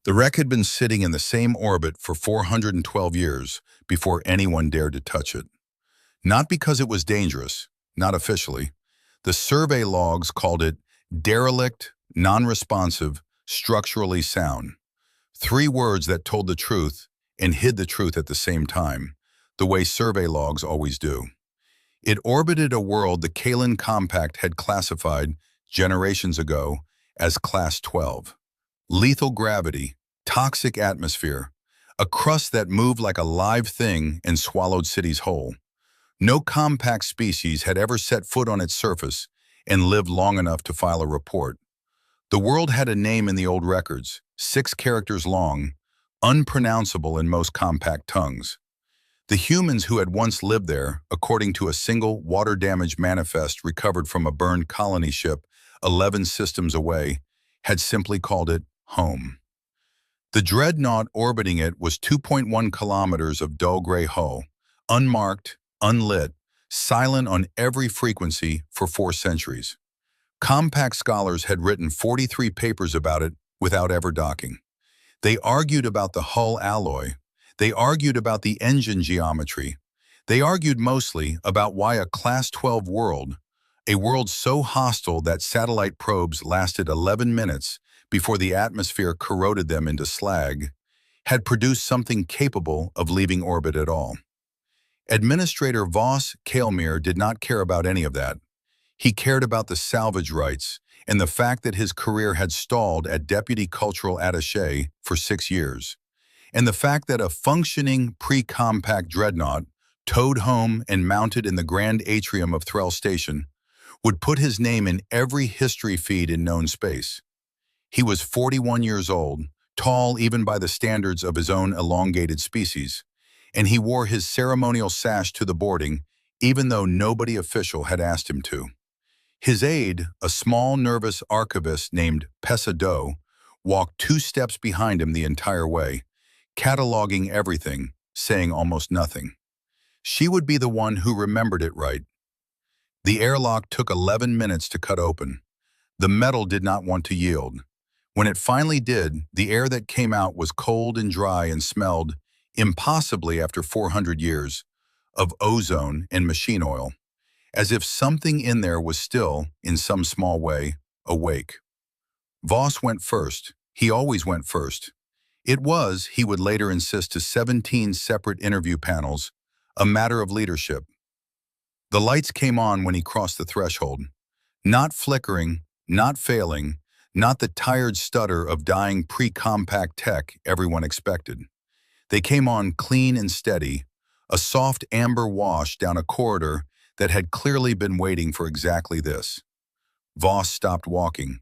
The wreck had been sitting in the same orbit for 412 years before anyone dared to touch it. Not because it was dangerous, not officially. The survey logs called it derelict, non-responsive, structurally sound. 3 words that told the truth and hid the truth at the same time, the way survey logs always do. It orbited a world the Kaelen Compact had classified generations ago as Class 12. Lethal gravity, toxic atmosphere, a crust that moved like a live thing and swallowed cities whole. No compact species had ever set foot on its surface and lived long enough to file a report. The world had a name in the old records, 6 characters long, unpronounceable in most compact tongues. The humans who had once lived there, according to a single water-damage manifest recovered from a burned colony ship 11 systems away, had simply called it home. The Dreadnought orbiting it was 2.1 kilometers of dull gray hull, unmarked, unlit, silent on every frequency for 4 centuries. Compact scholars had written 43 papers about it without ever docking. They argued about the hull alloy. They argued about the engine geometry. They argued mostly about why a Class 12 world, a world so hostile that satellite probes lasted 11 minutes before the atmosphere corroded them into slag, had produced something capable of leaving orbit at all. Administrator Voss Kaelmyr did not care about any of that. He cared about the salvage rights and the fact that his career had stalled at Deputy Cultural Attaché for 6 years, and the fact that a functioning pre-compact Dreadnought, towed home and mounted in the grand atrium of Threll Station, would put his name in every history feed in known space. He was 41 years old, tall even by the standards of his own elongated species, and he wore his ceremonial sash to the boarding even though nobody official had asked him to. His aide, a small, nervous archivist named Pessa Doe, walked 2 steps behind him the entire way, cataloging everything, saying almost nothing. She would be the one who remembered it right. The airlock took 11 minutes to cut open. The metal did not want to yield. When it finally did, the air that came out was cold and dry and smelled, impossibly after 400 years, of ozone and machine oil, as if something in there was still, in some small way, awake. Voss went first. He always went first. It was, he would later insist to 17 separate interview panels, a matter of leadership. The lights came on when he crossed the threshold. Not flickering, not failing, not the tired stutter of dying pre-compact tech everyone expected. They came on clean and steady, a soft amber wash down a corridor that had clearly been waiting for exactly this. Voss stopped walking.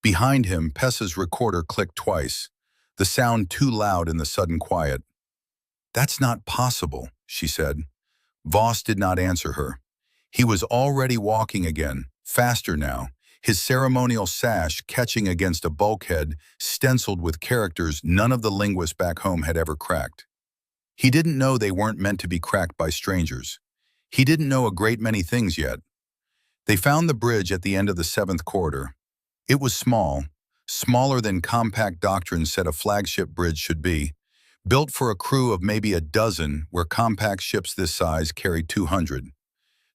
Behind him, Pessa's recorder clicked twice, the sound too loud in the sudden quiet. "That's not possible," she said. Voss did not answer her. He was already walking again, faster now, his ceremonial sash catching against a bulkhead stenciled with characters none of the linguists back home had ever cracked. He didn't know they weren't meant to be cracked by strangers. He didn't know a great many things yet. They found the bridge at the end of the 7th corridor. It was small, smaller than compact doctrine said a flagship bridge should be, built for a crew of maybe a dozen where compact ships this size carried 200.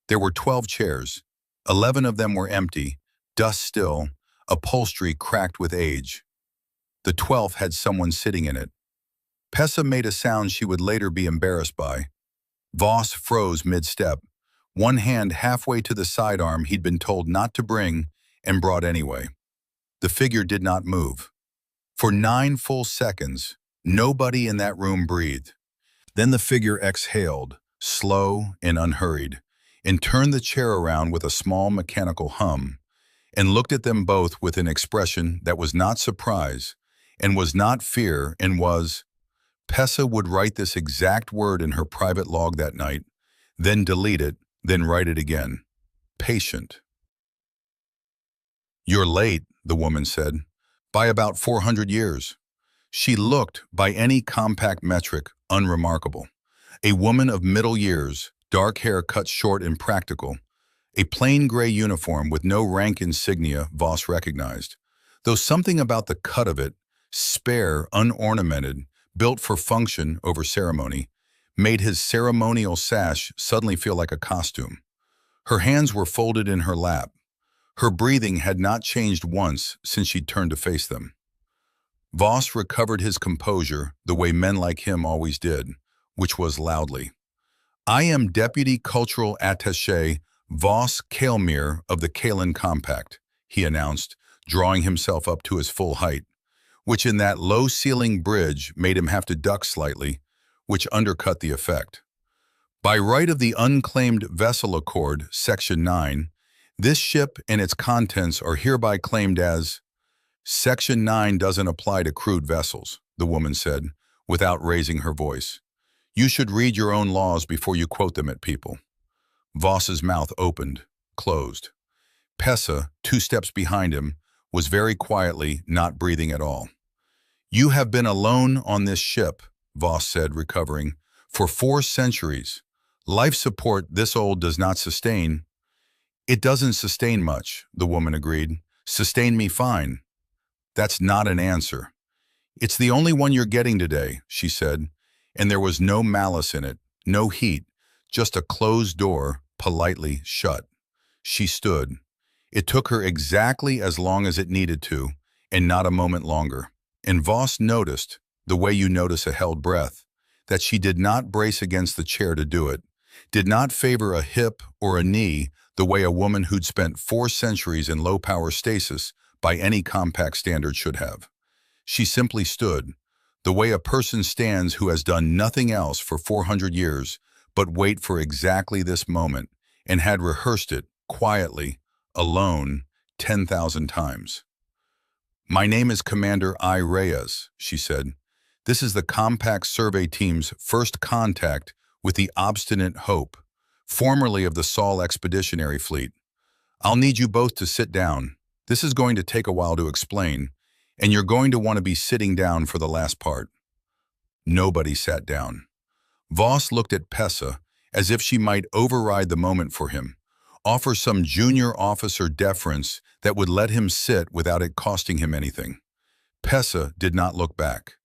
There were 12 chairs. 11 of them were empty, dust still, upholstery cracked with age. The 12th had someone sitting in it. Pessa made a sound she would later be embarrassed by. Voss froze mid-step, one hand halfway to the sidearm he'd been told not to bring and brought anyway. The figure did not move. For 9 full seconds, nobody in that room breathed. Then the figure exhaled, slow and unhurried, and turned the chair around with a small mechanical hum, and looked at them both with an expression that was not surprise, and was not fear, and was, Pessa would write this exact word in her private log that night, then delete it, then write it again. Patient. "You're late," the woman said, "by about 400 years. She looked, by any compact metric, unremarkable. A woman of middle years, dark hair cut short and practical, a plain gray uniform with no rank insignia Voss recognized, though something about the cut of it, spare, unornamented, built for function over ceremony, made his ceremonial sash suddenly feel like a costume. Her hands were folded in her lap. Her breathing had not changed once since she'd turned to face them. Voss recovered his composure the way men like him always did, which was loudly. "I am Deputy Cultural Attaché Voss Kaelmyr of the Kaelen Compact," he announced, drawing himself up to his full height, which in that low-ceiling bridge made him have to duck slightly, which undercut the effect. "By right of the Unclaimed Vessel Accord, Section 9, this ship and its contents are hereby claimed as—" "Section 9 doesn't apply to crewed vessels," the woman said, without raising her voice. "You should read your own laws before you quote them at people." Voss's mouth opened, closed. Pessa, 2 steps behind him, was very quietly not breathing at all. "You have been alone on this ship," Voss said, recovering, "for 4 centuries. Life support this old does not sustain." "It doesn't sustain much," the woman agreed. "Sustain me fine." "That's not an answer." "It's the only one you're getting today," she said, and there was no malice in it, no heat, just a closed door, politely shut. She stood. It took her exactly as long as it needed to, and not a moment longer. And Voss noticed, the way you notice a held breath, that she did not brace against the chair to do it, did not favor a hip or a knee the way a woman who'd spent 4 centuries in low-power stasis by any compact standard should have. She simply stood, the way a person stands who has done nothing else for 400 years but wait for exactly this moment, and had rehearsed it, quietly, alone, 10,000 times. "My name is Commander Reyes," she said. "This is the Compact Survey Team's first contact with the Obstinate Hope, formerly of the Sol Expeditionary Fleet. I'll need you both to sit down. This is going to take a while to explain, and you're going to want to be sitting down for the last part." Nobody sat down. Voss looked at Pessa as if she might override the moment for him, offer some junior officer deference that would let him sit without it costing him anything. Pessa did not look back.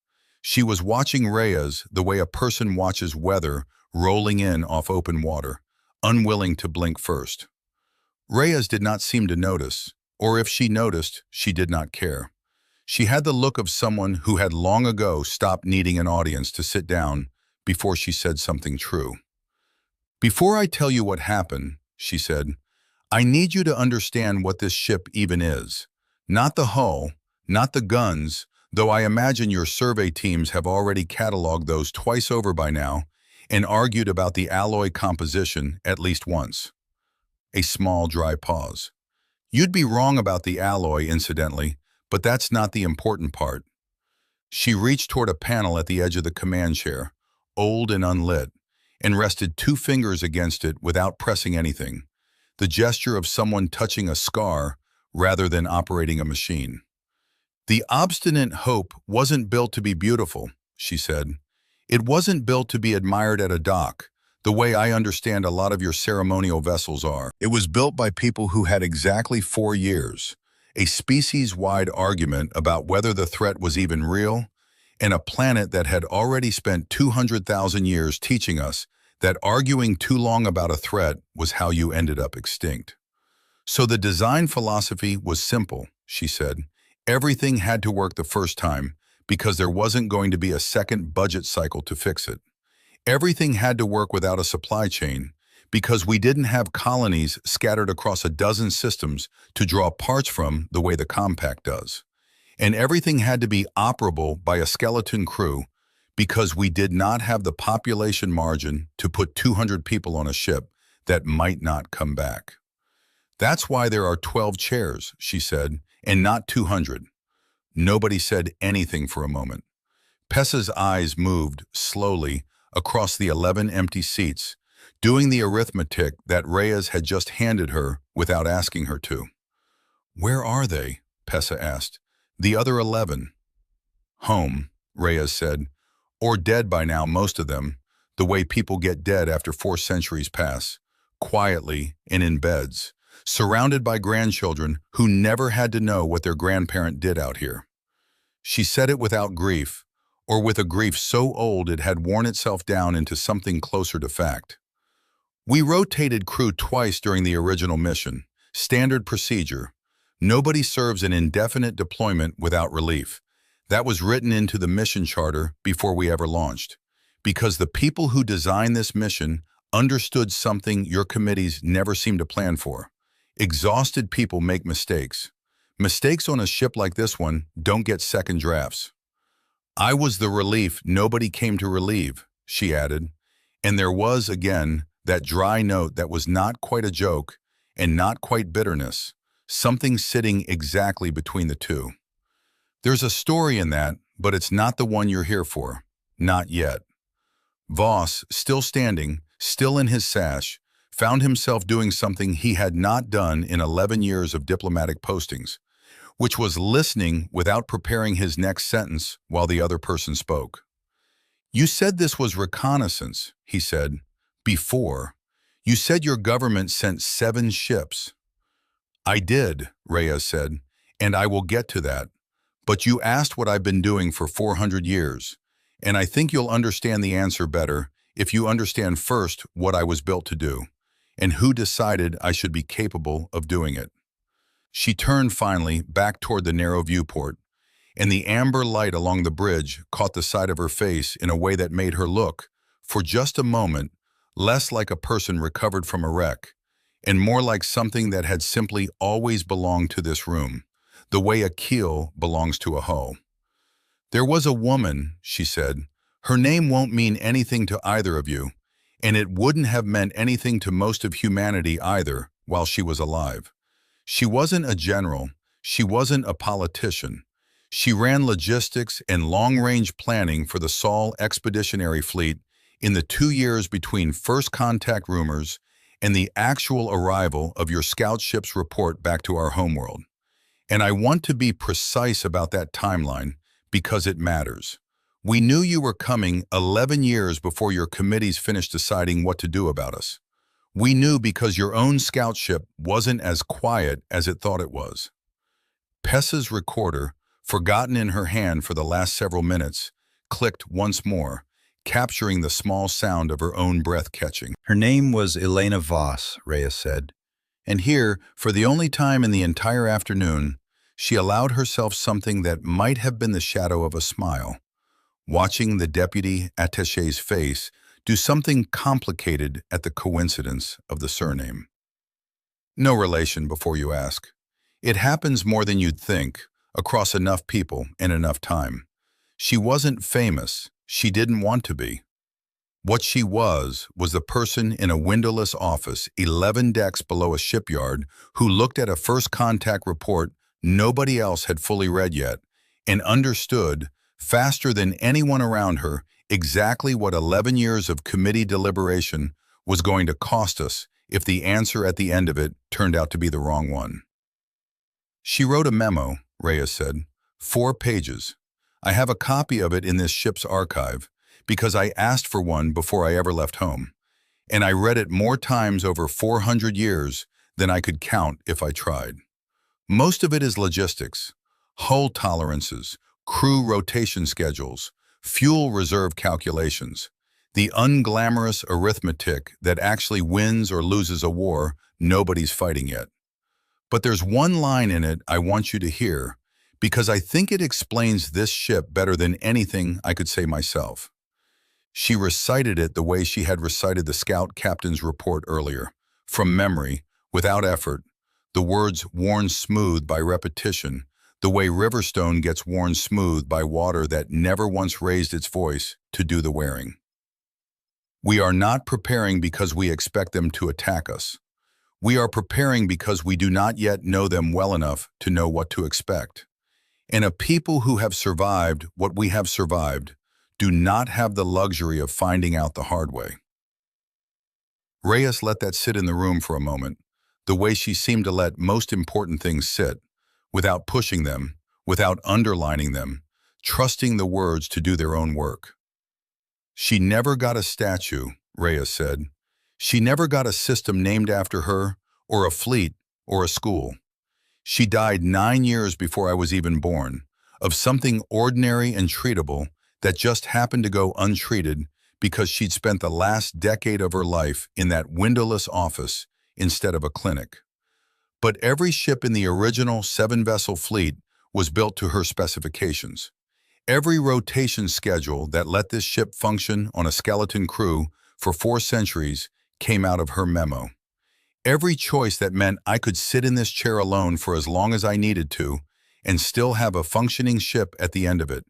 She was watching Reyes the way a person watches weather rolling in off open water, unwilling to blink first. Reyes did not seem to notice, or if she noticed, she did not care. She had the look of someone who had long ago stopped needing an audience to sit down before she said something true. "Before I tell you what happened," she said, "I need you to understand what this ship even is. Not the hull, not the guns, though I imagine your survey teams have already cataloged those twice over by now and argued about the alloy composition at least once." A small, dry pause. "You'd be wrong about the alloy, incidentally, but that's not the important part." She reached toward a panel at the edge of the command chair, old and unlit, and rested 2 fingers against it without pressing anything, the gesture of someone touching a scar rather than operating a machine. "The Obstinate Hope wasn't built to be beautiful," she said. "It wasn't built to be admired at a dock, the way I understand a lot of your ceremonial vessels are. It was built by people who had exactly 4 years, a species-wide argument about whether the threat was even real, and a planet that had already spent 200,000 years teaching us that arguing too long about a threat was how you ended up extinct. So the design philosophy was simple," she said. "Everything had to work the first time because there wasn't going to be a second budget cycle to fix it. Everything had to work without a supply chain because we didn't have colonies scattered across a dozen systems to draw parts from the way the Compact does. And everything had to be operable by a skeleton crew because we did not have the population margin to put 200 people on a ship that might not come back. That's why there are 12 chairs," she said, "and not 200. Nobody said anything for a moment. Pessa's eyes moved, slowly, across the 11 empty seats, doing the arithmetic that Reyes had just handed her without asking her to. "Where are they?" Pessa asked. "The other 11. "Home," Reyes said. "Or dead by now, most of them, the way people get dead after 4 centuries pass, quietly and in beds, surrounded by grandchildren who never had to know what their grandparent did out here." She said it without grief, or with a grief so old it had worn itself down into something closer to fact. We rotated crew twice during the original mission. Standard procedure. Nobody serves an indefinite deployment without relief. That was written into the mission charter before we ever launched. Because the people who designed this mission understood something your committees never seem to plan for. Exhausted people make mistakes. Mistakes on a ship like this one don't get second drafts. I was the relief nobody came to relieve, she added. And there was, again, that dry note that was not quite a joke and not quite bitterness, something sitting exactly between the two. There's a story in that, but it's not the one you're here for. Not yet. Voss, still standing, still in his sash, found himself doing something he had not done in 11 years of diplomatic postings, which was listening without preparing his next sentence while the other person spoke. You said this was reconnaissance, he said. Before. You said your government sent 7 ships. I did, Reyes said, and I will get to that. But you asked what I've been doing for 400 years, and I think you'll understand the answer better if you understand first what I was built to do, and who decided I should be capable of doing it. She turned finally back toward the narrow viewport, and the amber light along the bridge caught the side of her face in a way that made her look, for just a moment, less like a person recovered from a wreck, and more like something that had simply always belonged to this room, the way a keel belongs to a hull. There was a woman, she said. Her name won't mean anything to either of you, and it wouldn't have meant anything to most of humanity either while she was alive. She wasn't a general, she wasn't a politician. She ran logistics and long-range planning for the Sol Expeditionary Fleet in the 2 years between first contact rumors and the actual arrival of your scout ship's report back to our homeworld. And I want to be precise about that timeline because it matters. We knew you were coming 11 years before your committees finished deciding what to do about us. We knew because your own scout ship wasn't as quiet as it thought it was. Pessa's recorder, forgotten in her hand for the last several minutes, clicked once more, capturing the small sound of her own breath catching. Her name was Elena Voss, Reyes said. And here, for the only time in the entire afternoon, she allowed herself something that might have been the shadow of a smile, watching the deputy attaché's face do something complicated at the coincidence of the surname. No relation before you ask. It happens more than you'd think, across enough people and enough time. She wasn't famous. She didn't want to be. What she was the person in a windowless office 11 decks below a shipyard who looked at a first contact report nobody else had fully read yet and understood, faster than anyone around her, exactly what 11 years of committee deliberation was going to cost us if the answer at the end of it turned out to be the wrong one. She wrote a memo, Reyes said, 4 pages. I have a copy of it in this ship's archive because I asked for one before I ever left home, and I read it more times over 400 years than I could count if I tried. Most of it is logistics, hull tolerances, crew rotation schedules, fuel reserve calculations, the unglamorous arithmetic that actually wins or loses a war nobody's fighting yet. But there's one line in it I want you to hear because I think it explains this ship better than anything I could say myself. She recited it the way she had recited the scout captain's report earlier, from memory, without effort, the words worn smooth by repetition, the way Riverstone gets worn smooth by water that never once raised its voice to do the wearing. We are not preparing because we expect them to attack us. We are preparing because we do not yet know them well enough to know what to expect. And a people who have survived what we have survived do not have the luxury of finding out the hard way. Reyes let that sit in the room for a moment, the way she seemed to let most important things sit, without pushing them, without underlining them, trusting the words to do their own work. She never got a statue, Reyes said. She never got a system named after her, or a fleet, or a school. She died 9 years before I was even born, of something ordinary and treatable that just happened to go untreated because she'd spent the last decade of her life in that windowless office instead of a clinic. But every ship in the original 7-vessel fleet was built to her specifications. Every rotation schedule that let this ship function on a skeleton crew for 4 centuries came out of her memo. Every choice that meant I could sit in this chair alone for as long as I needed to and still have a functioning ship at the end of it.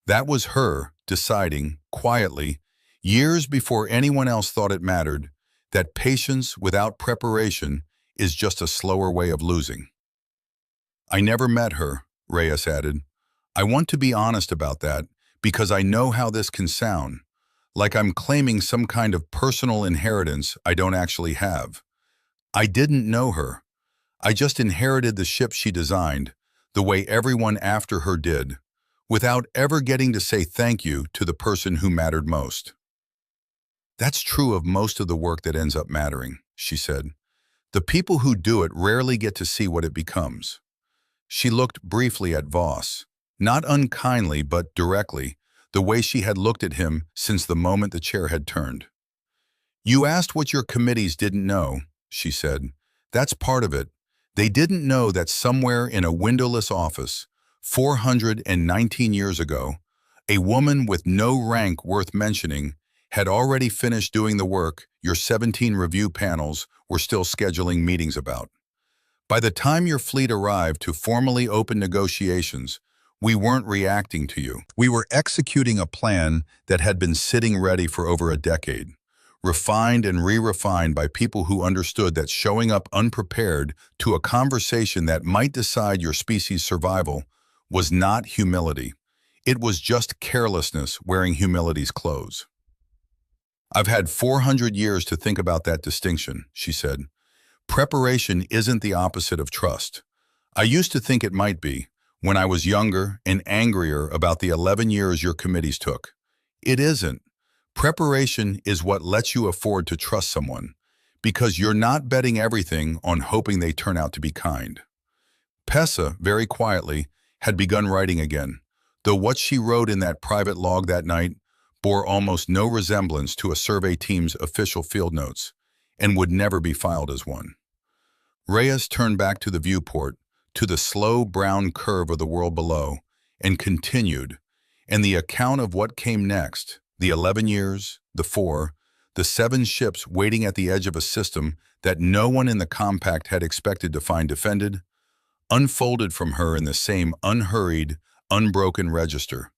That was her deciding, quietly, years before anyone else thought it mattered, that patience without preparation is just a slower way of losing. I never met her, Reyes added. I want to be honest about that because I know how this can sound, like I'm claiming some kind of personal inheritance I don't actually have. I didn't know her. I just inherited the ship she designed, the way everyone after her did, without ever getting to say thank you to the person who mattered most. That's true of most of the work that ends up mattering, she said. The people who do it rarely get to see what it becomes. She looked briefly at Voss, not unkindly but directly, the way she had looked at him since the moment the chair had turned. You asked what your committees didn't know, she said. That's part of it. They didn't know that somewhere in a windowless office, 419 years ago, a woman with no rank worth mentioning had already finished doing the work your 17 review panels were still scheduling meetings about. By the time your fleet arrived to formally open negotiations, we weren't reacting to you. We were executing a plan that had been sitting ready for over a decade, refined and re-refined by people who understood that showing up unprepared to a conversation that might decide your species' survival was not humility. It was just carelessness wearing humility's clothes. I've had 400 years to think about that distinction, she said. Preparation isn't the opposite of trust. I used to think it might be, when I was younger and angrier about the 11 years your committees took. It isn't. Preparation is what lets you afford to trust someone, because you're not betting everything on hoping they turn out to be kind. Pessa, very quietly, had begun writing again, though what she wrote in that private log that night bore almost no resemblance to a survey team's official field notes, and would never be filed as one. Reyes turned back to the viewport, to the slow brown curve of the world below, and continued, and the account of what came next, the 11 years, the 4, the 7 ships waiting at the edge of a system that no one in the compact had expected to find defended, unfolded from her in the same unhurried, unbroken register,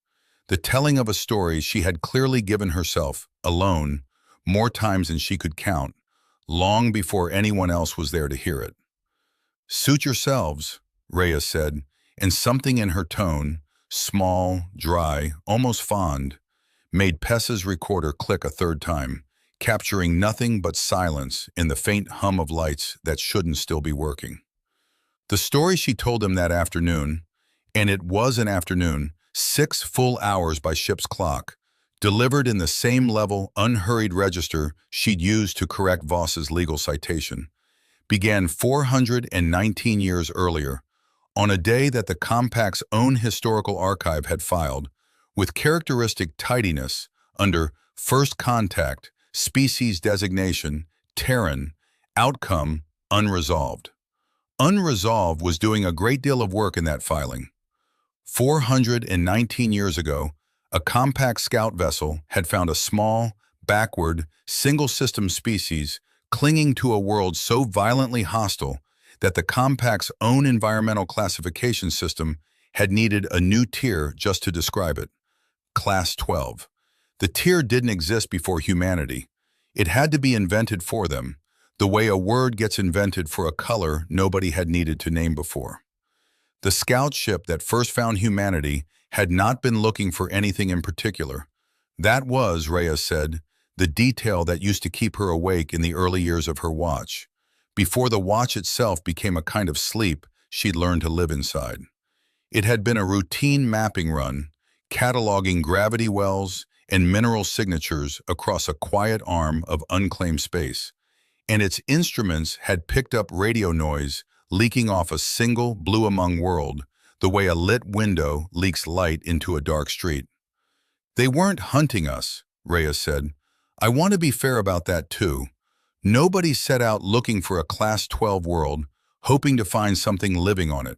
the telling of a story she had clearly given herself, alone, more times than she could count, long before anyone else was there to hear it. Suit yourselves, Reyes said, and something in her tone, small, dry, almost fond, made Pessa's recorder click a third time, capturing nothing but silence in the faint hum of lights that shouldn't still be working. The story she told him that afternoon, and it was an afternoon, 6 full hours by ship's clock, delivered in the same level, unhurried register she'd used to correct Voss's legal citation, began 419 years earlier, on a day that the Compact's own historical archive had filed, with characteristic tidiness, under first contact, species designation, Terran, outcome, unresolved. Unresolved was doing a great deal of work in that filing. 419 years ago, a compact scout vessel had found a small, backward, single-system species clinging to a world so violently hostile that the compact's own environmental classification system had needed a new tier just to describe it, Class 12. The tier didn't exist before humanity. It had to be invented for them, the way a word gets invented for a color nobody had needed to name before. The scout ship that first found humanity had not been looking for anything in particular. That was, Reyes said, the detail that used to keep her awake in the early years of her watch, before the watch itself became a kind of sleep she'd learned to live inside. It had been a routine mapping run, cataloging gravity wells and mineral signatures across a quiet arm of unclaimed space, and its instruments had picked up radio noise leaking off a single blue-among world, the way a lit window leaks light into a dark street. They weren't hunting us, Reyes said. I want to be fair about that too. Nobody set out looking for a Class 12 world, hoping to find something living on it.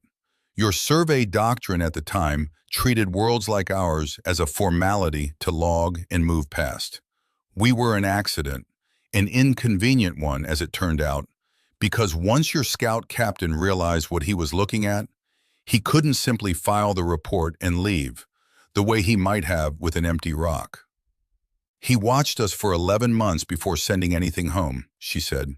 Your survey doctrine at the time treated worlds like ours as a formality to log and move past. We were an accident, an inconvenient one as it turned out, because once your scout captain realized what he was looking at, he couldn't simply file the report and leave, the way he might have with an empty rock. He watched us for 11 months before sending anything home, she said.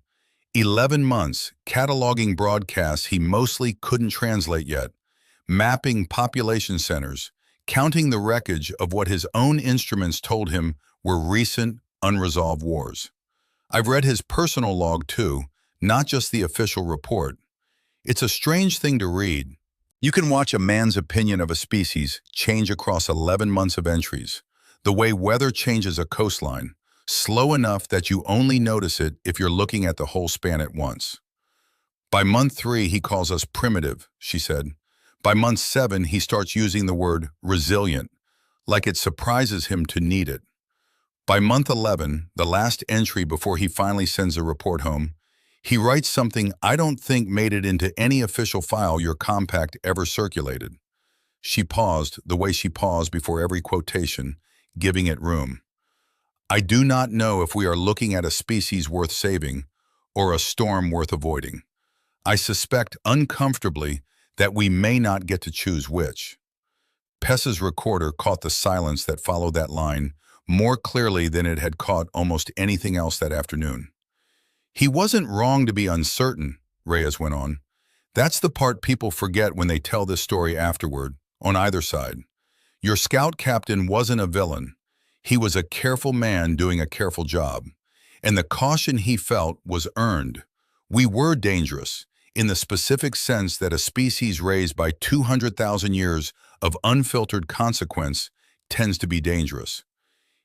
11 months, cataloging broadcasts he mostly couldn't translate yet, mapping population centers, counting the wreckage of what his own instruments told him were recent, unresolved wars. I've read his personal log too, not just the official report. It's a strange thing to read. You can watch a man's opinion of a species change across 11 months of entries, the way weather changes a coastline, slow enough that you only notice it if you're looking at the whole span at once. By month 3, he calls us primitive, she said. By month 7, he starts using the word resilient, like it surprises him to need it. By month 11, the last entry before he finally sends the report home, he writes something I don't think made it into any official file your compact ever circulated. She paused, the way she paused before every quotation, giving it room. I do not know if we are looking at a species worth saving or a storm worth avoiding. I suspect uncomfortably that we may not get to choose which. Pessa's recorder caught the silence that followed that line more clearly than it had caught almost anything else that afternoon. He wasn't wrong to be uncertain, Reyes went on. That's the part people forget when they tell this story afterward, on either side. Your scout captain wasn't a villain. He was a careful man doing a careful job. And the caution he felt was earned. We were dangerous, in the specific sense that a species raised by 200,000 years of unfiltered consequence tends to be dangerous.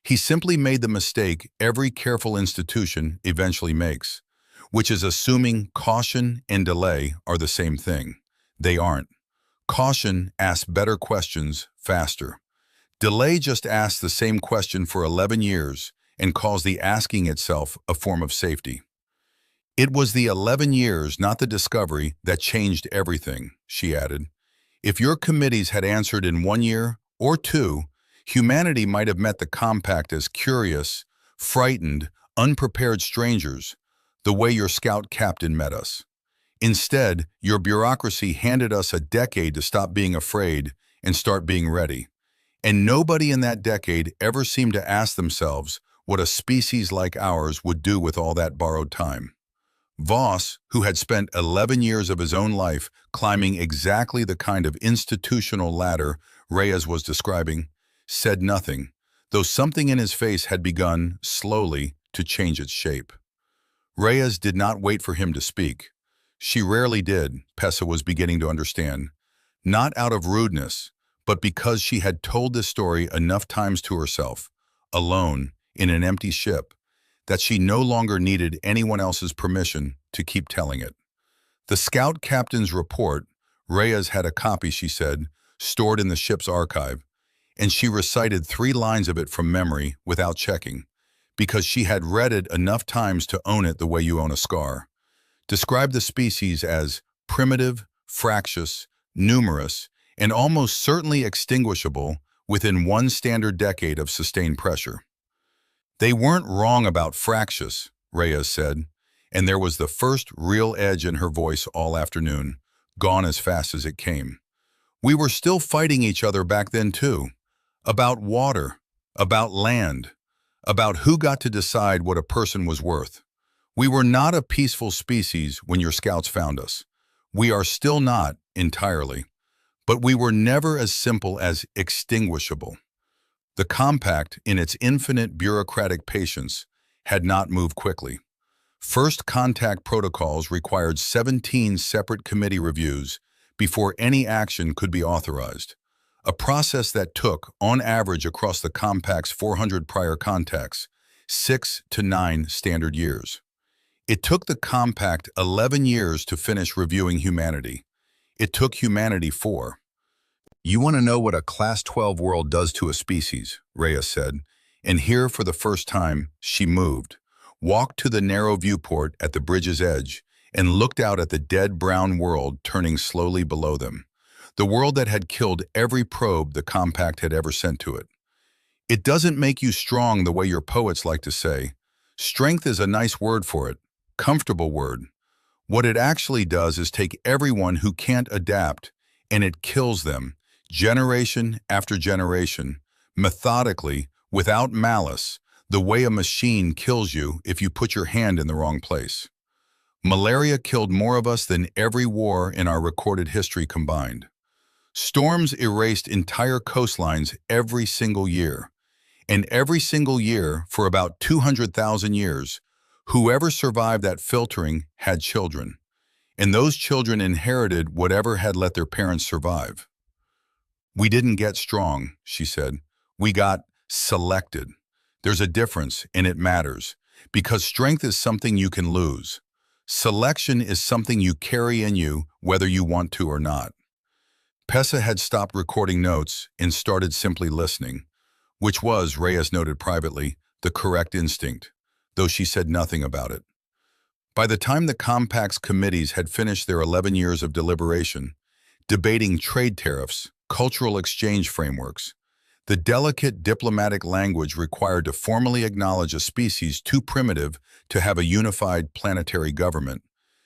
He simply made the mistake every careful institution eventually makes, which is assuming caution and delay are the same thing. They aren't. Caution asks better questions faster. Delay just asks the same question for 11 years and calls the asking itself a form of safety. It was the 11 years, not the discovery, that changed everything, she added. If your committees had answered in 1 year or 2, humanity might have met the compact as curious, frightened, unprepared strangers, the way your scout captain met us. Instead, your bureaucracy handed us a decade to stop being afraid and start being ready. And nobody in that decade ever seemed to ask themselves what a species like ours would do with all that borrowed time. Voss, who had spent 11 years of his own life climbing exactly the kind of institutional ladder Reyes was describing, said nothing, though something in his face had begun, slowly, to change its shape. Reyes did not wait for him to speak. She rarely did, Pessa was beginning to understand. Not out of rudeness, but because she had told this story enough times to herself, alone, in an empty ship, that she no longer needed anyone else's permission to keep telling it. The scout captain's report, Reyes had a copy, she said, stored in the ship's archive, and she recited 3 lines of it from memory without checking, because she had read it enough times to own it the way you own a scar. Described the species as primitive, fractious, numerous, and almost certainly extinguishable within 1 standard decade of sustained pressure. They weren't wrong about fractious, Reyes said, and there was the first real edge in her voice all afternoon, gone as fast as it came. We were still fighting each other back then too, about water, about land, about who got to decide what a person was worth. We were not a peaceful species when your scouts found us. We are still not, entirely. But we were never as simple as extinguishable. The compact, in its infinite bureaucratic patience, had not moved quickly. First contact protocols required 17 separate committee reviews before any action could be authorized, a process that took, on average across the compact's 400 prior contacts, 6 to 9 standard years. It took the compact 11 years to finish reviewing humanity. It took humanity 4. You want to know what a Class 12 world does to a species, Reyes said, and here for the first time, she moved, walked to the narrow viewport at the bridge's edge, and looked out at the dead brown world turning slowly below them, the world that had killed every probe the Compact had ever sent to it. It doesn't make you strong the way your poets like to say. Strength is a nice word for it, comfortable word. What it actually does is take everyone who can't adapt, and it kills them, generation after generation, methodically, without malice, the way a machine kills you if you put your hand in the wrong place. Malaria killed more of us than every war in our recorded history combined. Storms erased entire coastlines every single year. And every single year, for about 200,000 years, whoever survived that filtering had children. And those children inherited whatever had let their parents survive. We didn't get strong, she said. We got selected. There's a difference, and it matters, because strength is something you can lose. Selection is something you carry in you, whether you want to or not. Pessa had stopped recording notes and started simply listening, which was, Reyes noted privately, the correct instinct, though she said nothing about it. By the time the Compact's committees had finished their 11 years of deliberation, debating trade tariffs, cultural exchange frameworks, the delicate diplomatic language required to formally acknowledge a species too primitive to have a unified planetary government,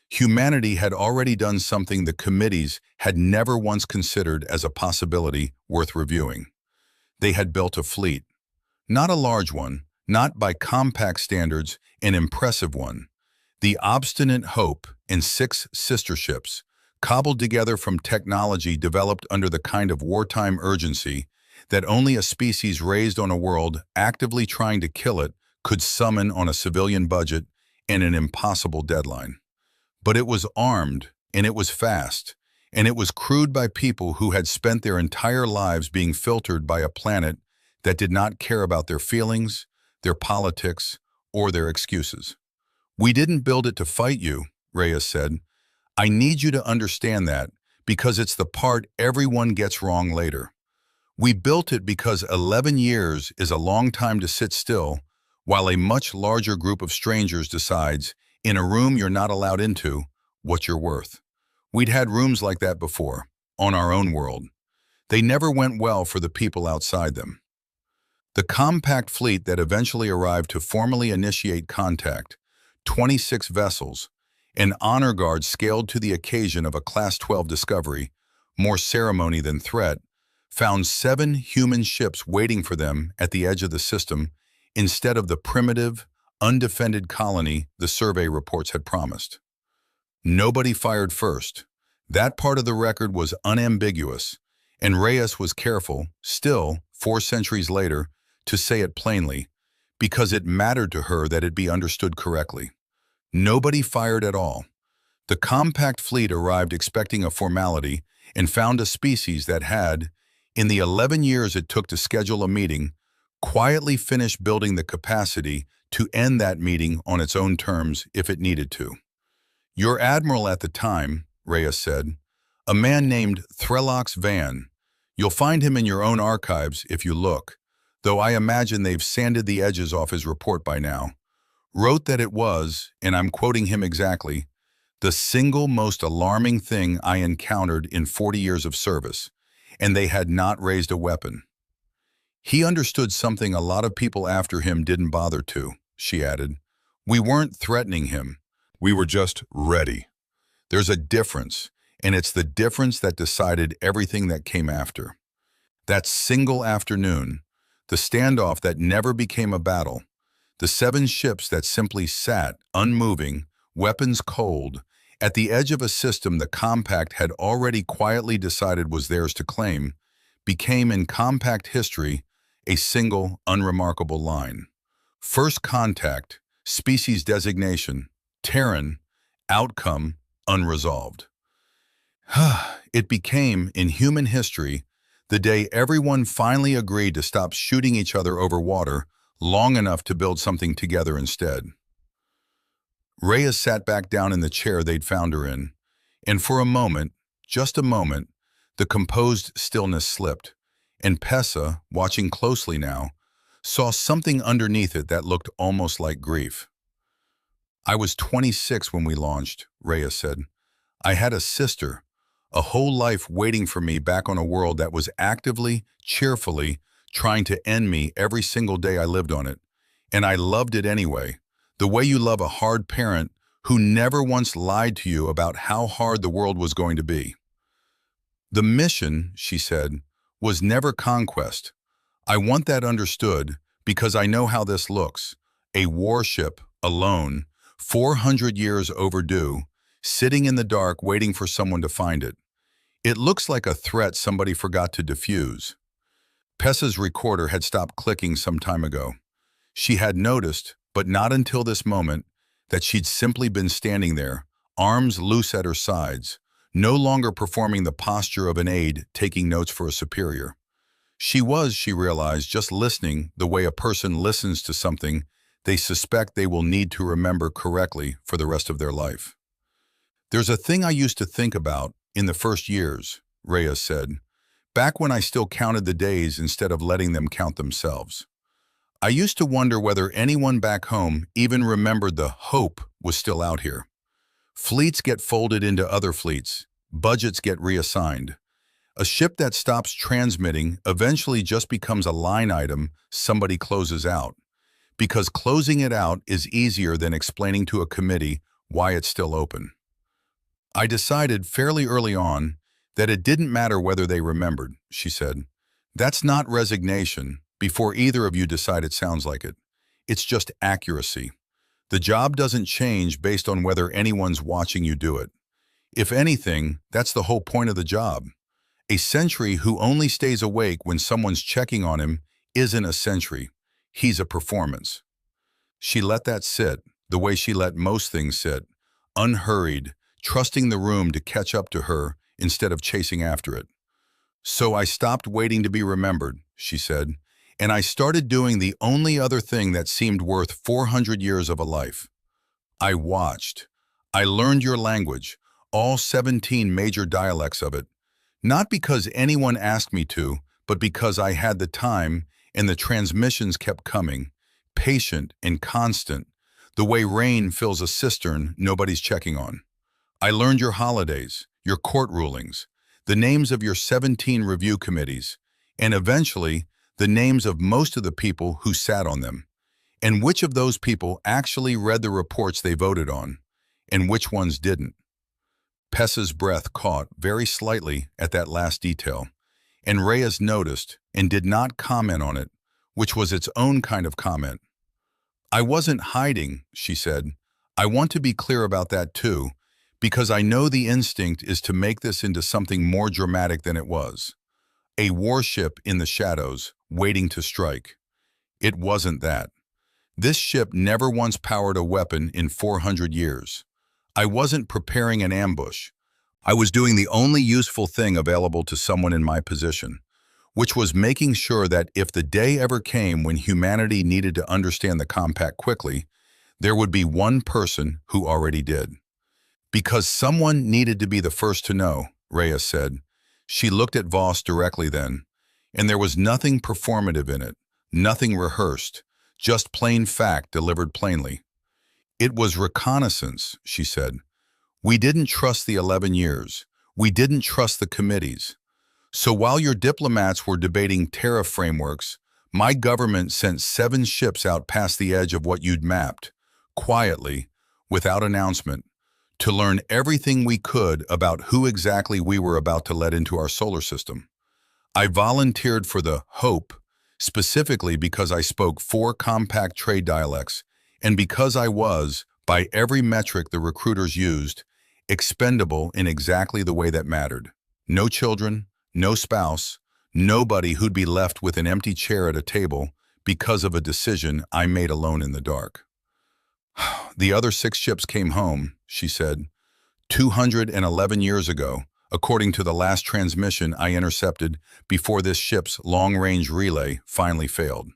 humanity had already done something the committees had never once considered as a possibility worth reviewing. They had built a fleet. Not a large one, not by Compact standards, an impressive one. The Obstinate Hope and 6 sister ships, cobbled together from technology developed under the kind of wartime urgency that only a species raised on a world actively trying to kill it could summon on a civilian budget and an impossible deadline. But it was armed, and it was fast, and it was crewed by people who had spent their entire lives being filtered by a planet that did not care about their feelings, their politics, or their excuses. We didn't build it to fight you, Reyes said. I need you to understand that, because it's the part everyone gets wrong later. We built it because 11 years is a long time to sit still while a much larger group of strangers decides, in a room you're not allowed into, what you're worth. We'd had rooms like that before, on our own world. They never went well for the people outside them. The Compact fleet that eventually arrived to formally initiate contact, 26 vessels, an honor guard scaled to the occasion of a Class 12 discovery, more ceremony than threat, found 7 human ships waiting for them at the edge of the system instead of the primitive, undefended colony the survey reports had promised. Nobody fired first. That part of the record was unambiguous, and Reyes was careful, still, 4 centuries later, to say it plainly, because it mattered to her that it be understood correctly. Nobody fired at all. The Compact fleet arrived expecting a formality and found a species that had, in the 11 years it took to schedule a meeting, quietly finished building the capacity to end that meeting on its own terms if it needed to. Your admiral at the time, Reyes said, a man named Threlox Van, you'll find him in your own archives if you look, though I imagine they've sanded the edges off his report by now, wrote that it was, and I'm quoting him exactly, the single most alarming thing I encountered in 40 years of service, and they had not raised a weapon. He understood something a lot of people after him didn't bother to, she added. We weren't threatening him. We were just ready. There's a difference, and it's the difference that decided everything that came after. That single afternoon, the standoff that never became a battle, the 7 ships that simply sat, unmoving, weapons cold, at the edge of a system the Compact had already quietly decided was theirs to claim, became in Compact history a single, unremarkable line. First contact, species designation, Terran, outcome, unresolved. It became, in human history, the day everyone finally agreed to stop shooting each other over water long enough to build something together instead. Reyes sat back down in the chair they'd found her in, and for a moment, just a moment, The composed stillness slipped, and Pessa, watching closely now, saw something underneath it that looked almost like grief. "I was 26 when we launched," Reyes said. "I had a sister, a whole life waiting for me back on a world that was actively, cheerfully, trying to end me every single day I lived on it. And I loved it anyway, the way you love a hard parent who never once lied to you about how hard the world was going to be. The mission," she said, "was never conquest. I want that understood because I know how this looks. A warship, alone, 400 years overdue, sitting in the dark waiting for someone to find it. It looks like a threat somebody forgot to defuse." Pessa's recorder had stopped clicking some time ago. She had noticed, but not until this moment, that she'd simply been standing there, arms loose at her sides, no longer performing the posture of an aide taking notes for a superior. She was, she realized, just listening the way a person listens to something they suspect they will need to remember correctly for the rest of their life. "There's a thing I used to think about in the first years," Reyes said, "back when I still counted the days instead of letting them count themselves. I used to wonder whether anyone back home even remembered the hope was still out here. Fleets get folded into other fleets, budgets get reassigned. A ship that stops transmitting eventually just becomes a line item somebody closes out, because closing it out is easier than explaining to a committee why it's still open. I decided fairly early on that it didn't matter whether they remembered," she said. "That's not resignation, before either of you decide it sounds like it. It's just accuracy. The job doesn't change based on whether anyone's watching you do it. If anything, that's the whole point of the job. A sentry who only stays awake when someone's checking on him isn't a sentry. He's a performance." She let that sit, the way she let most things sit, unhurried, trusting the room to catch up to her instead of chasing after it. "So I stopped waiting to be remembered," she said, "and I started doing the only other thing that seemed worth 400 years of a life. I watched. I learned your language, all 17 major dialects of it, not because anyone asked me to, but because I had the time and the transmissions kept coming, patient and constant, the way rain fills a cistern nobody's checking on. I learned your holidays, your court rulings, the names of your 17 review committees, and eventually the names of most of the people who sat on them, and which of those people actually read the reports they voted on, and which ones didn't." Pessa's breath caught very slightly at that last detail, and Reyes noticed and did not comment on it, which was its own kind of comment. "I wasn't hiding," she said. "I want to be clear about that too, because I know the instinct is to make this into something more dramatic than it was. A warship in the shadows, waiting to strike. It wasn't that. This ship never once powered a weapon in 400 years. I wasn't preparing an ambush. I was doing the only useful thing available to someone in my position, which was making sure that if the day ever came when humanity needed to understand the compact quickly, there would be one person who already did. Because someone needed to be the first to know," Reyes said. She looked at Voss directly then, and there was nothing performative in it, nothing rehearsed, just plain fact delivered plainly. "It was reconnaissance," she said. "We didn't trust the 11 years. We didn't trust the committees. So while your diplomats were debating tariff frameworks, my government sent 7 ships out past the edge of what you'd mapped, quietly, without announcement, to learn everything we could about who exactly we were about to let into our solar system. I volunteered for the Hope, specifically because I spoke 4 compact trade dialects, and because I was, by every metric the recruiters used, expendable in exactly the way that mattered. No children, no spouse, nobody who'd be left with an empty chair at a table because of a decision I made alone in the dark." "The other 6 ships came home," she said, 211 years ago, according to the last transmission I intercepted before this ship's long-range relay finally failed.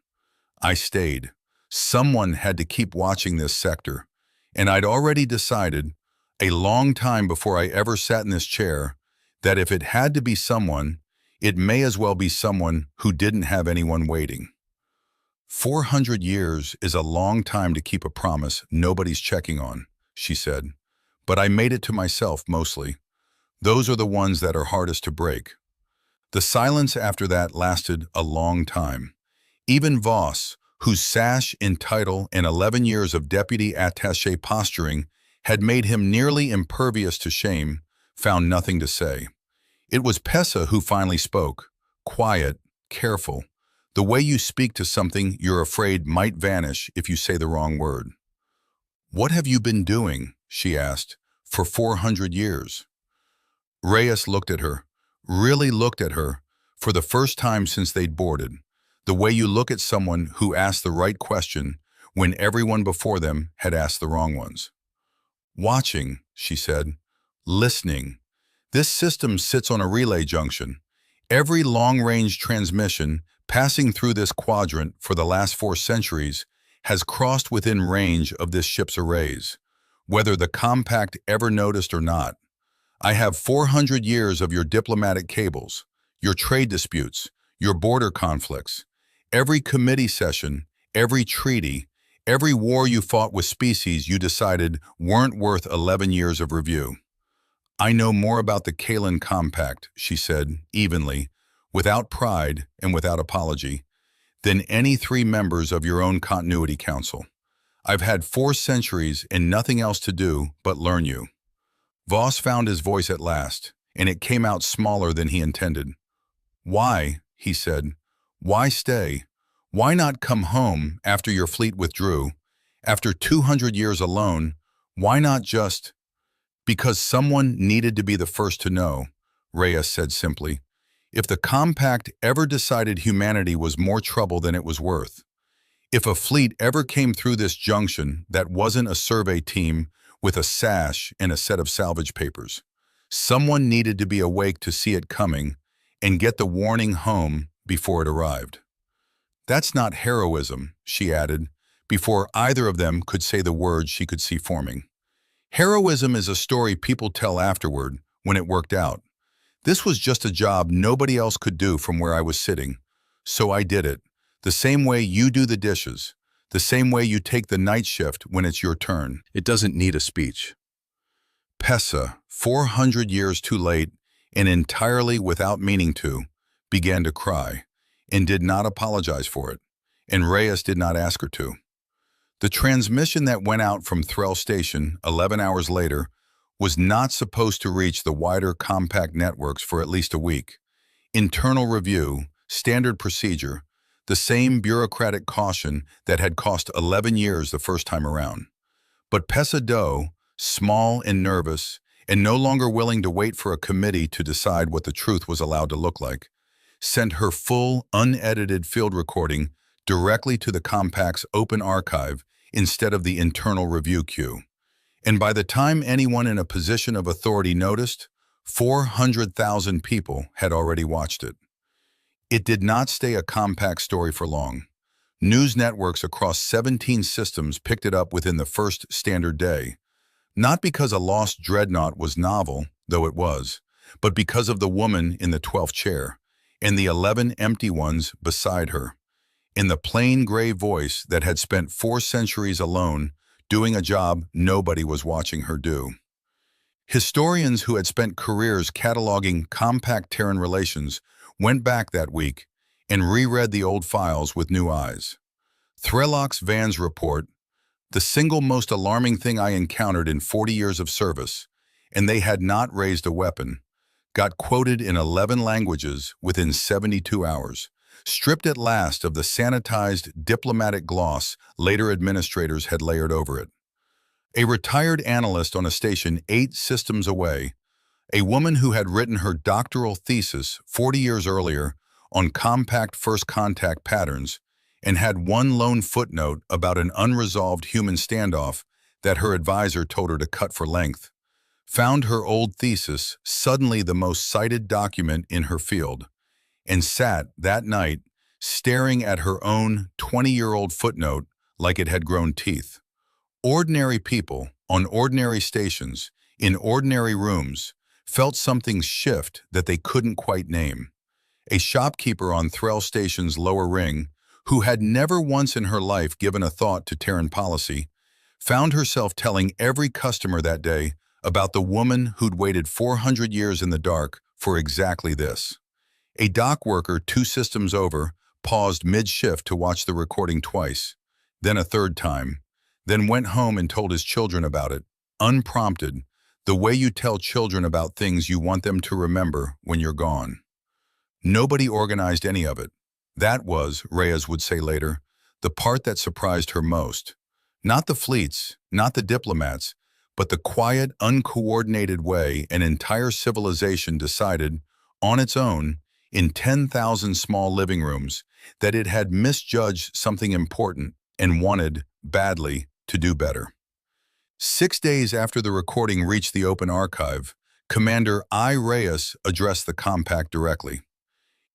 I stayed. Someone had to keep watching this sector, and I'd already decided, a long time before I ever sat in this chair, that if it had to be someone, it may as well be someone who didn't have anyone waiting. 400 years is a long time to keep a promise nobody's checking on, she said. But I made it to myself mostly. Those are the ones that are hardest to break. The silence after that lasted a long time. Even Voss, whose sash in title and 11 years of deputy attaché posturing had made him nearly impervious to shame, found nothing to say. It was Pessa who finally spoke, quiet, careful, the way you speak to something you're afraid might vanish if you say the wrong word. "What have you been doing?" she asked, "for 400 years?" Reyes looked at her, really looked at her, for the first time since they'd boarded, the way you look at someone who asked the right question when everyone before them had asked the wrong ones. "Watching," she said, "listening. This system sits on a relay junction. Every long-range transmission passing through this quadrant for the last 4 centuries has crossed within range of this ship's arrays, whether the Compact ever noticed or not. I have 400 years of your diplomatic cables, your trade disputes, your border conflicts, every committee session, every treaty, every war you fought with species you decided weren't worth 11 years of review. I know more about the Kaelen Compact," she said, evenly, without pride and without apology, "than any 3 members of your own Continuity Council. I've had 4 centuries and nothing else to do but learn you." Voss found his voice at last, and it came out smaller than he intended. "Why?" he said. "Why stay? Why not come home after your fleet withdrew? After 200 years alone, why not just—" "Because someone needed to be the first to know," Reyes said simply. "If the Compact ever decided humanity was more trouble than it was worth, if a fleet ever came through this junction that wasn't a survey team with a sash and a set of salvage papers, someone needed to be awake to see it coming and get the warning home before it arrived." "That's not heroism," she added, before either of them could say the words she could see forming. "Heroism is a story people tell afterward, when it worked out. This was just a job nobody else could do from where I was sitting. So I did it, the same way you do the dishes, the same way you take the night shift when it's your turn. It doesn't need a speech." Pessa, 400 years too late, and entirely without meaning to, began to cry, and did not apologize for it, and Reyes did not ask her to. The transmission that went out from Threll Station 11 hours later was not supposed to reach the wider Compact networks for at least a week. Internal review, standard procedure, the same bureaucratic caution that had cost 11 years the first time around. But Pessa Doe, small and nervous, and no longer willing to wait for a committee to decide what the truth was allowed to look like, sent her full, unedited field recording directly to the Compact's open archive instead of the internal review queue. And by the time anyone in a position of authority noticed, 400,000 people had already watched it. It did not stay a Compact story for long. News networks across 17 systems picked it up within the first standard day, not because a lost Dreadnought was novel, though it was, but because of the woman in the 12th chair, and the 11 empty ones beside her, in the plain gray voice that had spent 4 centuries alone doing a job nobody was watching her do. Historians who had spent careers cataloging Compact Terran relations went back that week and reread the old files with new eyes. Threllox Van's report, "The single most alarming thing I encountered in 40 years of service, and they had not raised a weapon," got quoted in 11 languages within 72 hours, stripped at last of the sanitized diplomatic gloss later administrators had layered over it. A retired analyst on a station 8 systems away, a woman who had written her doctoral thesis 40 years earlier on Compact first contact patterns and had one lone footnote about an unresolved human standoff that her advisor told her to cut for length, found her old thesis suddenly the most cited document in her field, and sat that night staring at her own 20-year-old footnote like it had grown teeth. Ordinary people, on ordinary stations, in ordinary rooms, felt something shift that they couldn't quite name. A shopkeeper on Threll Station's lower ring, who had never once in her life given a thought to Terran policy, found herself telling every customer that day about the woman who'd waited 400 years in the dark for exactly this. A dock worker 2 systems over paused mid-shift to watch the recording twice, then a third time, then went home and told his children about it, unprompted, the way you tell children about things you want them to remember when you're gone. Nobody organized any of it. That was, Reyes would say later, the part that surprised her most. Not the fleets, not the diplomats, but the quiet, uncoordinated way an entire civilization decided, on its own, in 10,000 small living rooms, that it had misjudged something important and wanted, badly, to do better. 6 days after the recording reached the open archive, Commander Reyes addressed the Compact directly.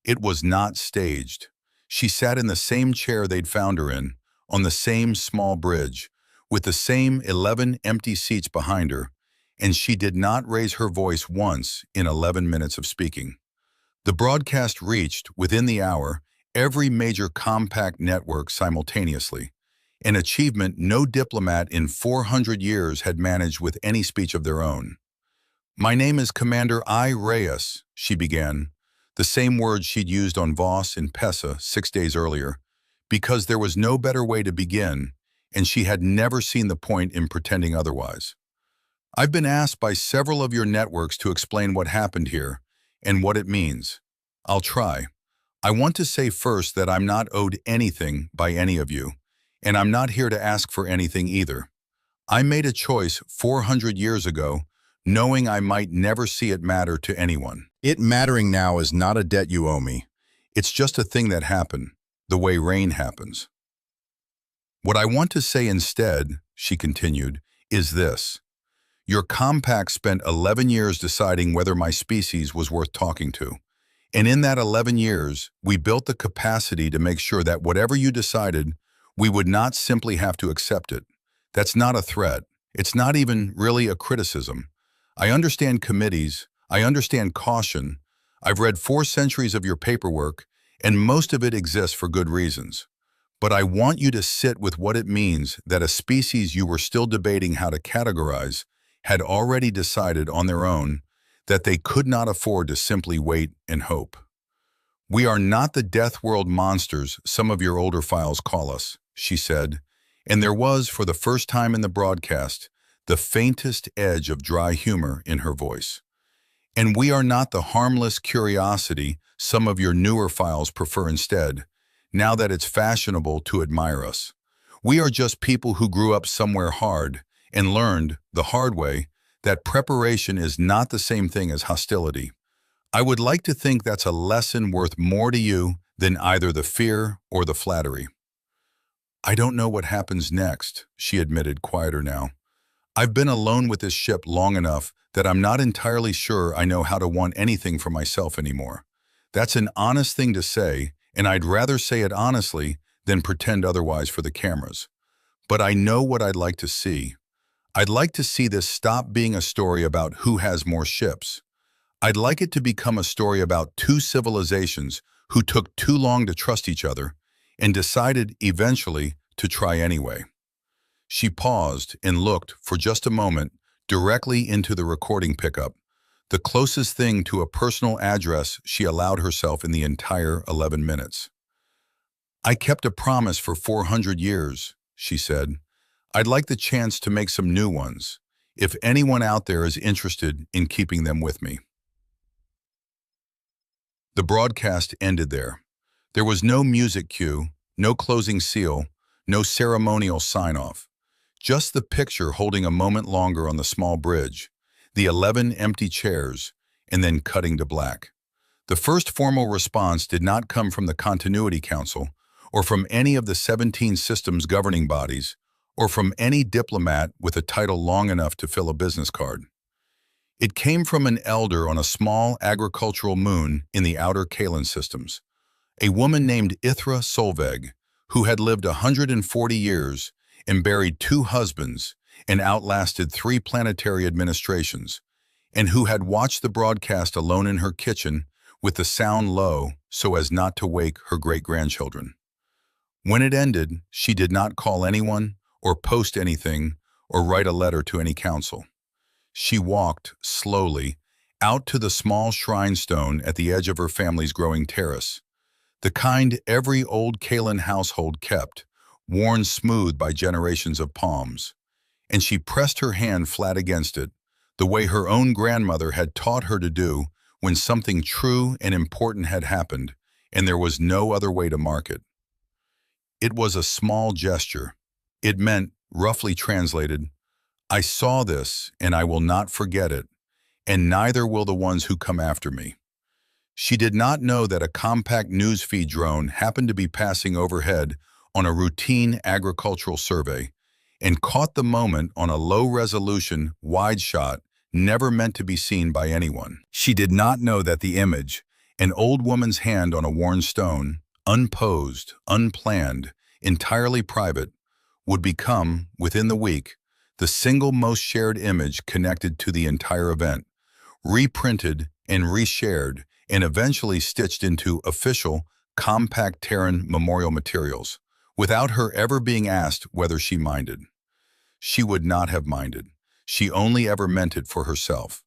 It was not staged. She sat in the same chair they'd found her in, on the same small bridge, with the same 11 empty seats behind her, and she did not raise her voice once in 11 minutes of speaking. The broadcast reached, within the hour, every major Compact network simultaneously, an achievement no diplomat in 400 years had managed with any speech of their own. "My name is Commander Reyes," she began, the same words she'd used on Voss in Pesa 6 days earlier, because there was no better way to begin, and she had never seen the point in pretending otherwise. "I've been asked by several of your networks to explain what happened here and what it means. I'll try. I want to say first that I'm not owed anything by any of you, and I'm not here to ask for anything either. I made a choice 400 years ago, knowing I might never see it matter to anyone. It mattering now is not a debt you owe me. It's just a thing that happened, the way rain happens. What I want to say instead," she continued, "is this. Your Compact spent 11 years deciding whether my species was worth talking to. And in that 11 years, we built the capacity to make sure that whatever you decided, we would not simply have to accept it. That's not a threat. It's not even really a criticism. I understand committees. I understand caution. I've read 4 centuries of your paperwork, and most of it exists for good reasons. But I want you to sit with what it means that a species you were still debating how to categorize had already decided on their own that they could not afford to simply wait and hope. We are not the death world monsters some of your older files call us," she said, and there was, for the first time in the broadcast, the faintest edge of dry humor in her voice. "And we are not the harmless curiosity some of your newer files prefer instead, now that it's fashionable to admire us. We are just people who grew up somewhere hard and learned, the hard way, that preparation is not the same thing as hostility. I would like to think that's a lesson worth more to you than either the fear or the flattery." "I don't know what happens next," she admitted, quieter now. "I've been alone with this ship long enough that I'm not entirely sure I know how to want anything for myself anymore. That's an honest thing to say, and I'd rather say it honestly than pretend otherwise for the cameras. But I know what I'd like to see. I'd like to see this stop being a story about who has more ships. I'd like it to become a story about 2 civilizations who took too long to trust each other and decided eventually to try anyway." She paused and looked, for just a moment, directly into the recording pickup, the closest thing to a personal address she allowed herself in the entire 11 minutes. "I kept a promise for 400 years, she said. "I'd like the chance to make some new ones, if anyone out there is interested in keeping them with me." The broadcast ended there. There was no music cue, no closing seal, no ceremonial sign-off. Just the picture holding a moment longer on the small bridge, the 11 empty chairs, and then cutting to black. The first formal response did not come from the Continuity Council, or from any of the 17 systems governing bodies, or from any diplomat with a title long enough to fill a business card. It came from an elder on a small agricultural moon in the outer Kaelen systems, a woman named Ithra Solveig, who had lived 140 years and buried 2 husbands and outlasted 3 planetary administrations, and who had watched the broadcast alone in her kitchen with the sound low so as not to wake her great-grandchildren. When it ended, she did not call anyone or post anything or write a letter to any council. She walked, slowly, out to the small shrine stone at the edge of her family's growing terrace, the kind every old Kaelen household kept, worn smooth by generations of palms. And she pressed her hand flat against it, the way her own grandmother had taught her to do when something true and important had happened, and there was no other way to mark it. It was a small gesture. It meant, roughly translated, I saw this, and I will not forget it, and neither will the ones who come after me. She did not know that a compact newsfeed drone happened to be passing overhead on a routine agricultural survey and caught the moment on a low-resolution, wide shot never meant to be seen by anyone. She did not know that the image, an old woman's hand on a worn stone, unposed, unplanned, entirely private, would become, within the week, the single most shared image connected to the entire event, reprinted and reshared, and eventually stitched into official, compact Terran memorial materials, without her ever being asked whether she minded. She would not have minded. She only ever meant it for herself.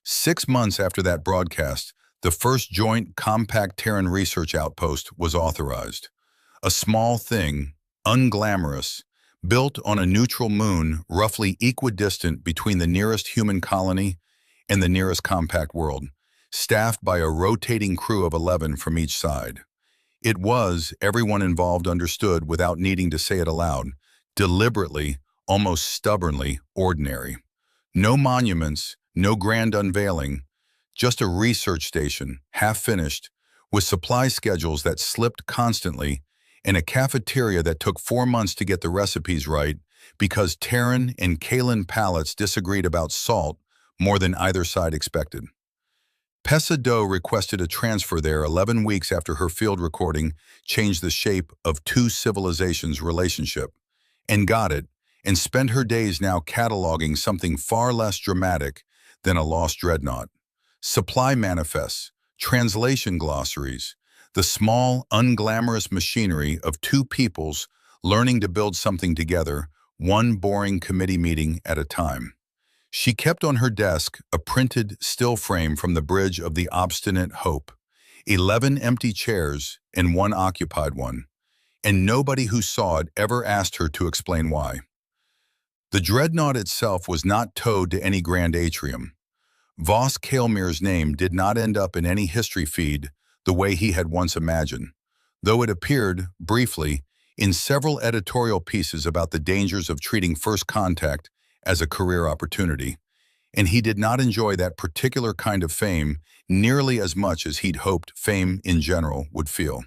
6 months after that broadcast, the first joint compact Terran research outpost was authorized. A small thing, unglamorous, built on a neutral moon roughly equidistant between the nearest human colony and the nearest compact world, staffed by a rotating crew of 11 from each side. It was, everyone involved understood without needing to say it aloud, deliberately, almost stubbornly, ordinary. No monuments, no grand unveiling, just a research station, half-finished, with supply schedules that slipped constantly, and a cafeteria that took 4 months to get the recipes right because Terran and Kaelen palates disagreed about salt more than either side expected. Pesado requested a transfer there 11 weeks after her field recording changed the shape of two civilizations' relationship, and got it, and spent her days now cataloging something far less dramatic than a lost dreadnought. Supply manifests, translation glossaries, the small, unglamorous machinery of two peoples learning to build something together, one boring committee meeting at a time. She kept on her desk a printed still frame from the Bridge of the Obstinate Hope, 11 empty chairs and one occupied one, and nobody who saw it ever asked her to explain why. The Dreadnought itself was not towed to any grand atrium. Voss Kaelmyr's name did not end up in any history feed the way he had once imagined, though it appeared, briefly, in several editorial pieces about the dangers of treating first contact as a career opportunity, and he did not enjoy that particular kind of fame nearly as much as he'd hoped fame in general would feel.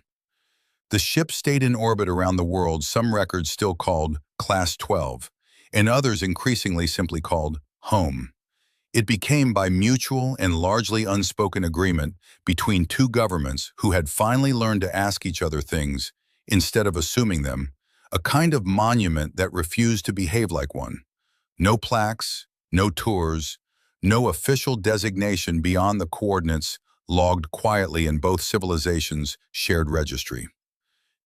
The ship stayed in orbit around the world, some records still called Class 12, and others increasingly simply called Home. It became, by mutual and largely unspoken agreement between two governments who had finally learned to ask each other things instead of assuming them, a kind of monument that refused to behave like one. No plaques, no tours, no official designation beyond the coordinates logged quietly in both civilizations' shared registry.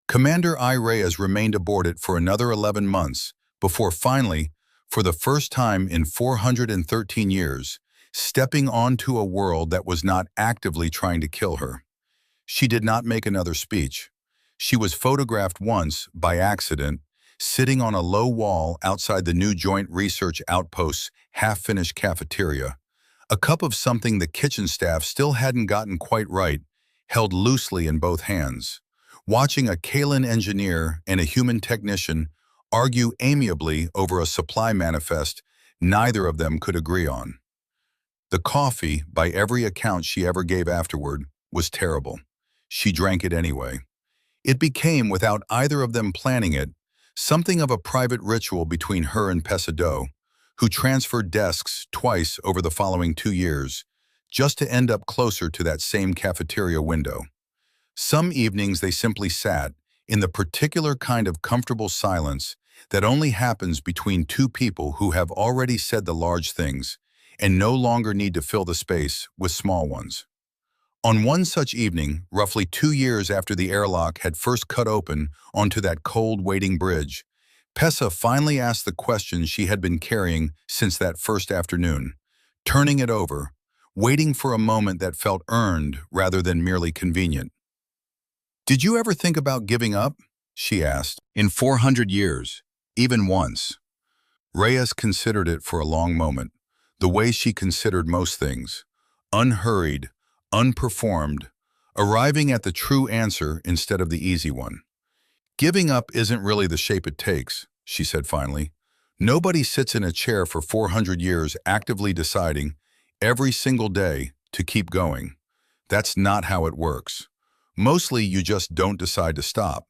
Commander Reyes remained aboard it for another 11 months before finally, for the first time in 413 years, stepping onto a world that was not actively trying to kill her. She did not make another speech. She was photographed once, by accident, sitting on a low wall outside the new Joint Research Outpost's half-finished cafeteria, a cup of something the kitchen staff still hadn't gotten quite right, held loosely in both hands, watching a Kaelen engineer and a human technician argue amiably over a supply manifest neither of them could agree on. The coffee, by every account she ever gave afterward, was terrible. She drank it anyway. It became, without either of them planning it, something of a private ritual between her and Pesado, who transferred desks twice over the following 2 years, just to end up closer to that same cafeteria window. Some evenings they simply sat, in the particular kind of comfortable silence that only happens between two people who have already said the large things, and no longer need to fill the space with small ones. On one such evening, roughly 2 years after the airlock had first cut open onto that cold waiting bridge, Pessa finally asked the question she had been carrying since that first afternoon, turning it over, waiting for a moment that felt earned rather than merely convenient. "Did you ever think about giving up?" she asked. "In 400 years, even once." Reyes considered it for a long moment, the way she considered most things, unhurried, unperformed, arriving at the true answer instead of the easy one. "Giving up isn't really the shape it takes," she said finally. "Nobody sits in a chair for 400 years actively deciding, every single day, to keep going. That's not how it works. Mostly you just don't decide to stop.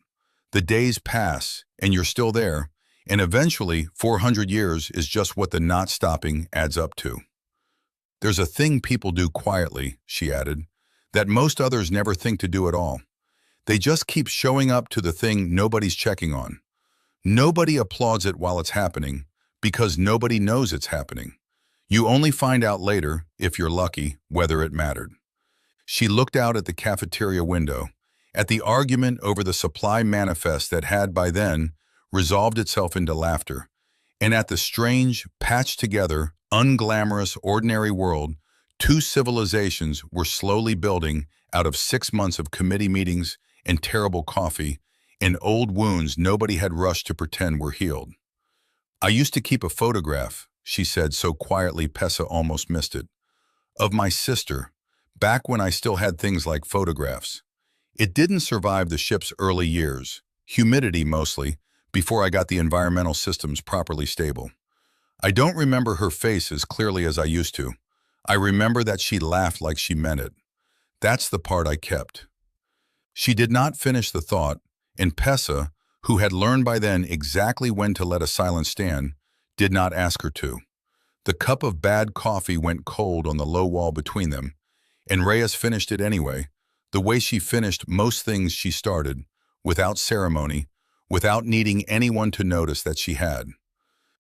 The days pass, and you're still there, and eventually 400 years is just what the not stopping adds up to. There's a thing people do quietly," she added, "that most others never think to do at all. They just keep showing up to the thing nobody's checking on. Nobody applauds it while it's happening, because nobody knows it's happening. You only find out later, if you're lucky, whether it mattered." She looked out at the cafeteria window, at the argument over the supply manifest that had, by then, resolved itself into laughter, and at the strange, patched-together, unglamorous, ordinary world two civilizations were slowly building out of 6 months of committee meetings and terrible coffee and old wounds nobody had rushed to pretend were healed. "I used to keep a photograph," she said so quietly Pessa almost missed it, "of my sister, back when I still had things like photographs. It didn't survive the ship's early years, humidity mostly, before I got the environmental systems properly stable. I don't remember her face as clearly as I used to. I remember that she laughed like she meant it. That's the part I kept." She did not finish the thought, and Pessa, who had learned by then exactly when to let a silence stand, did not ask her to. The cup of bad coffee went cold on the low wall between them, and Reyes finished it anyway, the way she finished most things she started, without ceremony, without needing anyone to notice that she had.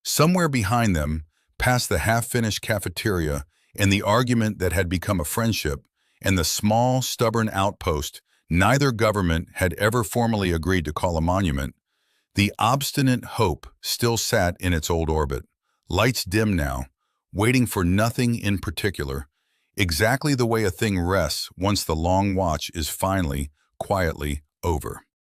Somewhere behind them, past the half-finished cafeteria and the argument that had become a friendship, and the small, stubborn outpost neither government had ever formally agreed to call a monument, the obstinate hope still sat in its old orbit, lights dim now, waiting for nothing in particular, exactly the way a thing rests once the long watch is finally, quietly over.